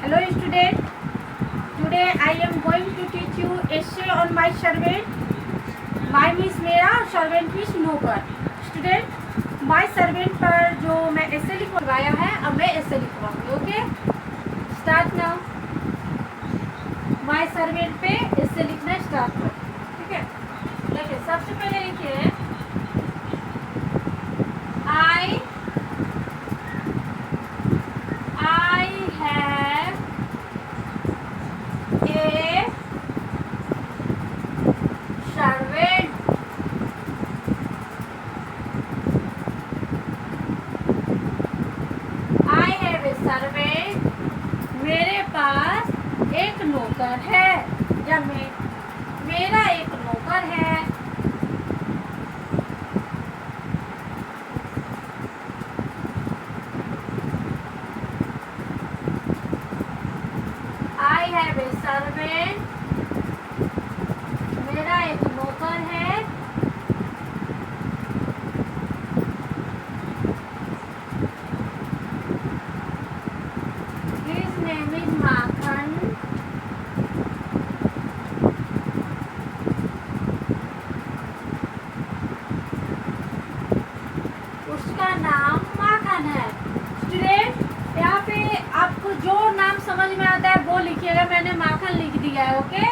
Hello student, today I am going to teach you essay on my servant. My means मेरा और servant means नौकर. Student, my servant पर जो मैं essay लिखवाया है अब मैं essay लिखवाऊंगी. Okay, start now. My servant पे essay लिखना स्टार्ट करो. ठीक है, देखिए सबसे पहले लिखिए सर्वेंट, मेरे पास एक नौकर है या मेरा एक नौकर है. आई हैव ए सर्वेंट, मेरा एक नौकर है. उसका नाम माखन है. स्टूडेंट, यहाँ पे आपको जो नाम समझ में आता है वो लिखिएगा. मैंने माखन लिख दिया है. ओके,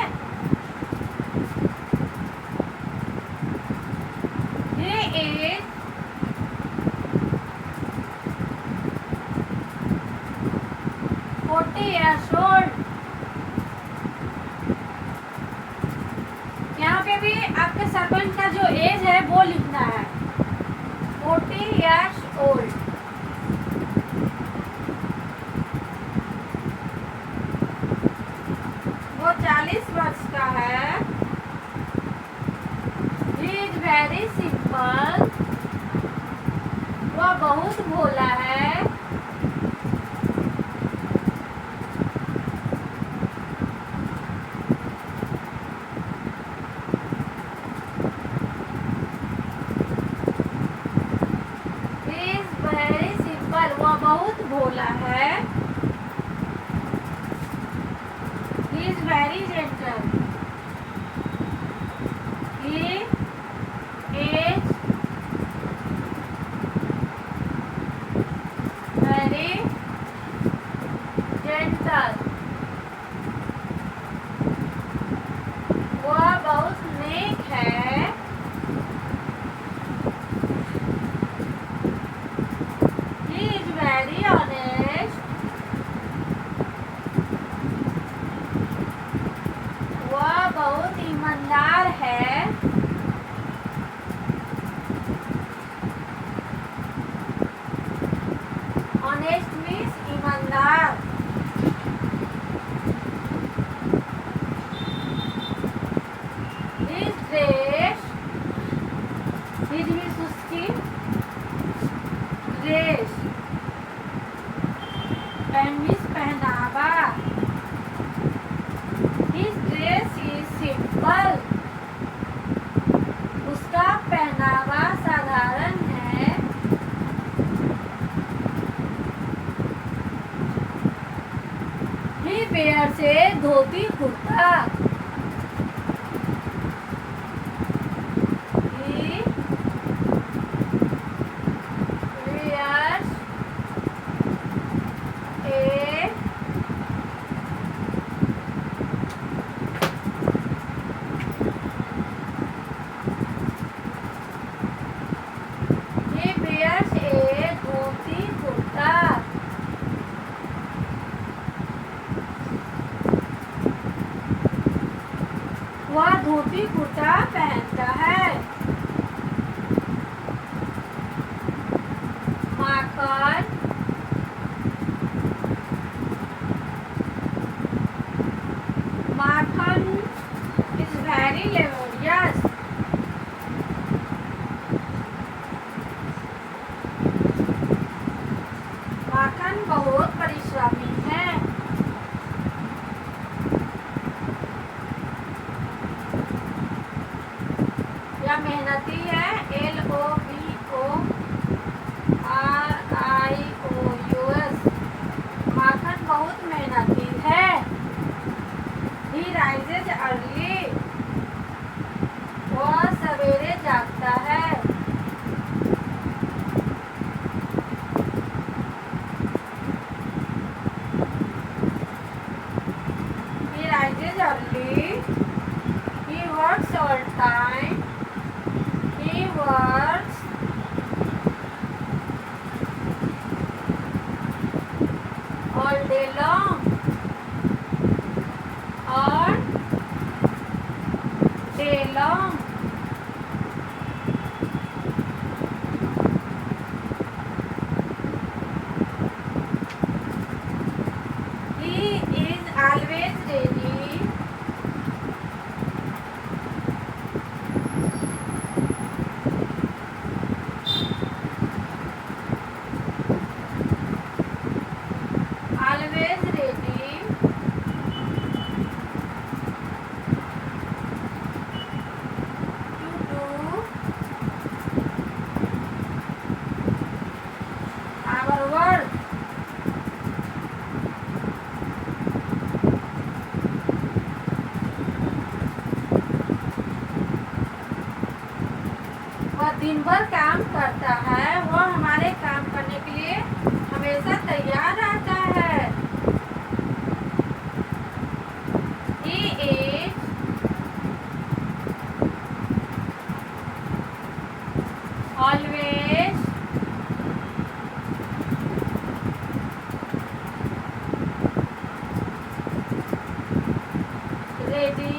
ये एक 40 years old. यहाँ पे भी आपके सरपंच का जो एज है वो लिखना है. 40 years old. वो 40 वर्ष का है. He is very simple. वो बहुत भोला है. वो बहुत भोला है. He is very gentle. He is very gentle. वो बहुत नेक है. Very honest. वह बहुत ईमानदार है. Honest means ईमानदार. His dress, his means उसकी dress. पहनावा. His dress is simple. उसका पहनावा साधारण है. He wears a dhoti kurta. He wears dhoti kurta. वह धोती कुर्ता पहनता है. माखन माखन is very laborious. माखन बहुत परिश्रमी है. या मेहनती है. LOBORI डे लॉन्ग और day long. He is always ready our work। वह दिन भर काम करता है, वह हमारे काम करने के लिए हमेशा तैयार रहता है। He is always ready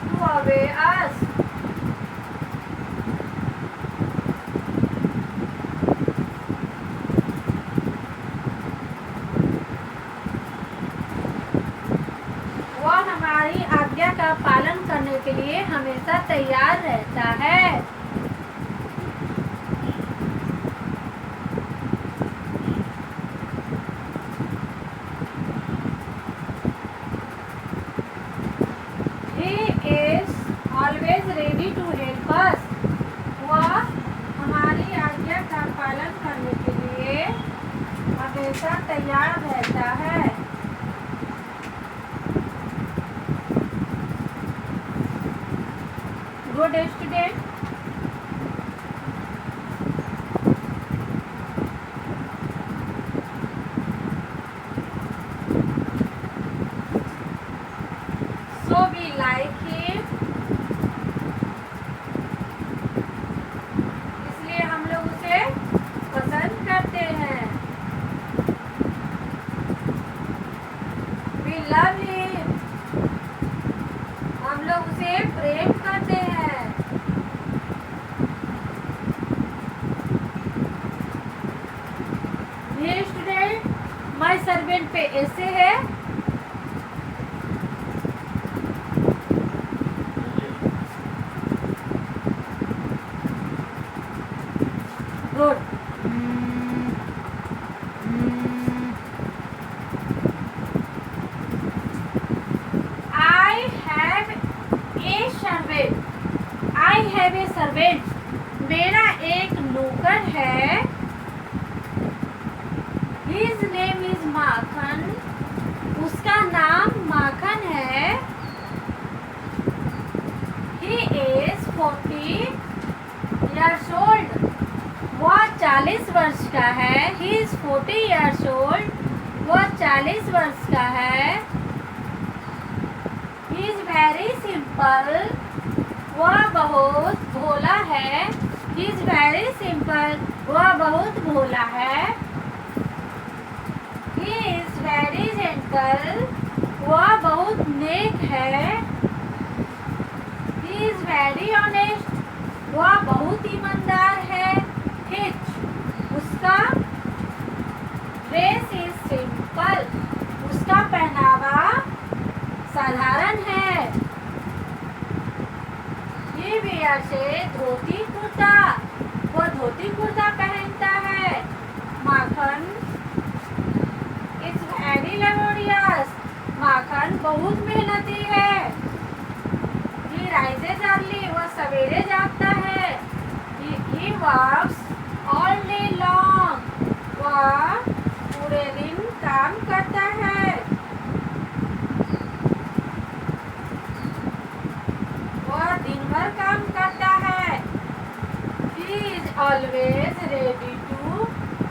to obey us। वह हमारी आज्ञा का पालन करने के लिए हमेशा तैयार रहता है। He is always ready to help us। वह हमारी आज्ञा का पालन करने के लिए हमेशा तैयार रहता है। Good student. So we like him, इसलिए हम लोग उसे पसंद करते हैं। We love him, हम लोग उसे प्रेम करते हैं। ये स्टूडेंट माय सर्वेंट पे ऐसे है। Good. I have a servant. मेरा एक नौकर है। His name is माखन। उसका नाम माखन है। He is 40 years old। वह 40 वर्ष का है। He is 40 years old। वह 40 वर्ष का है। He is very simple। वह बहुत भोला है। He is very simple। वह बहुत भोला है। He is very gentle। वह बहुत नेक है। He is very honest। वह बहुत ईमानदार है। His उसका ड्रेस इज सिंपल। उसका पहनावा साधारण है। ये वेयर से धोती कुर्ता। वह धोती कुर्ता पहनता है। माखन इज वेरी लेबोरियस। माखन बहुत मेहनती है। He rises early। वह सवेरे जागता है। He works all day long। वह पूरे दिन काम करता है। वह दिन भर काम करता है। He is always ready to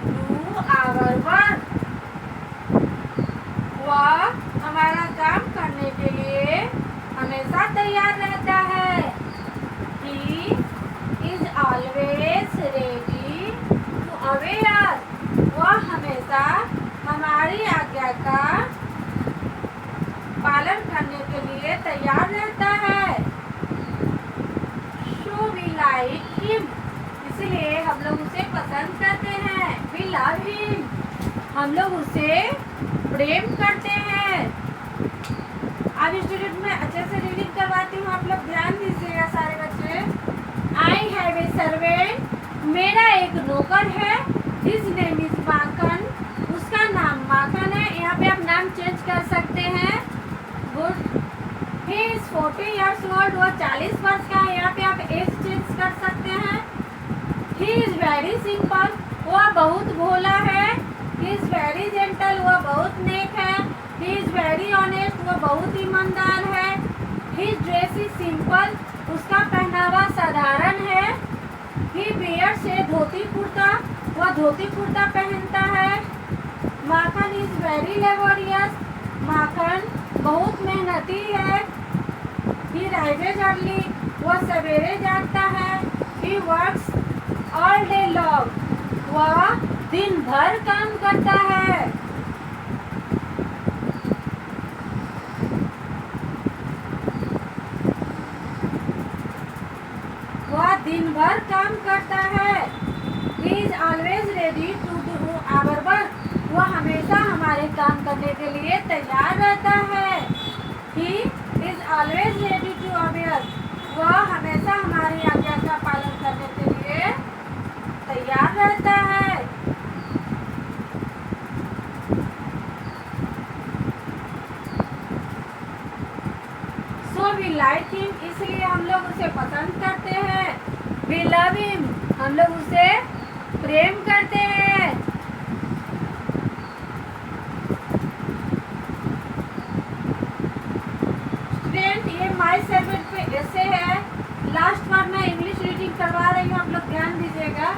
do our work। वह हमारा काम करने के लिए हमेशा तैयार रहता है। He is always like him, इसलिए हम लोग उसे पसंद करते हैं। वी लव हिम, हम लोग उसे प्रेम करते हैं। अब स्टूडेंट में अच्छे से रीडिंग करवाती हूँ, आप लोग ध्यान दीजिएगा सारे बच्चे। आई हैव ए सर्वेंट, मेरा एक नौकर है। हिज नेम इज माखन, उसका नाम माखन है। यहाँ पे आप नाम चेंज कर सकते हैं। Good. He is 40 years old, वो 40 वर्ष का है। यहाँ पे आप एज चेंज कर सकते हैं। ही इज वेरी सिंपल, वह बहुत भोला है। ही इज वेरी जेंटल, वह बहुत नेक है। ही इज वेरी ऑनेस्ट, वह बहुत ईमानदार है। हिज ड्रेस इज सिंपल, उसका पहनावा साधारण है। ही वियर्स ए धोती कुर्ता, वह धोती कुर्ता पहनता है। माखन इज वेरी लेबोरियस, माखन बहुत मेहनती है। ही राइजेज अर्ली, वह सवेरे जागता है। He works all day long, वह दिन भर काम करता है। वह दिन भर काम करता है। He is always ready to do our work, वह हमेशा हमारे काम करने के लिए तैयार रहता है। He is always ready to obey us, वह हमेशा हमारी आज्ञा का पालन करने के लिए तैयार रहता है। So we like him, इसलिए हम लोग उसे पसंद करते हैं। We love him, हम लोग उसे प्रेम करते हैं। स्टूडेंट, ये माई सर्वेंट पे ऐसे है। लास्ट बार मैं इंग्लिश रीडिंग करवा रही हूँ, आप लोग ध्यान दीजिएगा।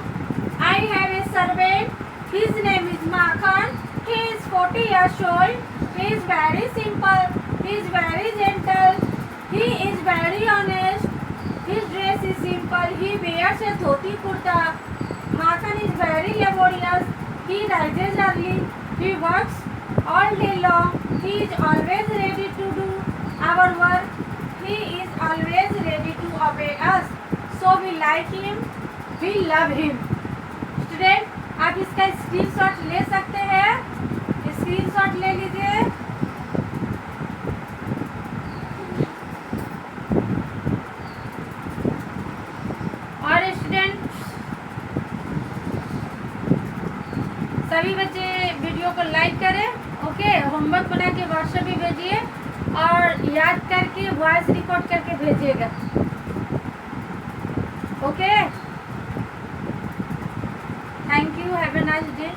I have a servant, his name is Makhan. He is 40 years old, he is very simple, he is very gentle, he is very honest, his dress is simple, he wears a dhoti kurta. Makan is very laborious, he rises early, he works all day long, he is always ready to do our work, he is always ready to obey us, so we like him, we love him। Student, आप इसका screenshot ले सकते हैं, screenshot ले लीजिए। और student, सभी बच्चे वीडियो को लाइक करें। ओके, होमवर्क बना के व्हाट्सएप भी भेजिए और याद करके वॉइस रिकॉर्ड करके भेजिएगा। Okay, thank you, have a nice day.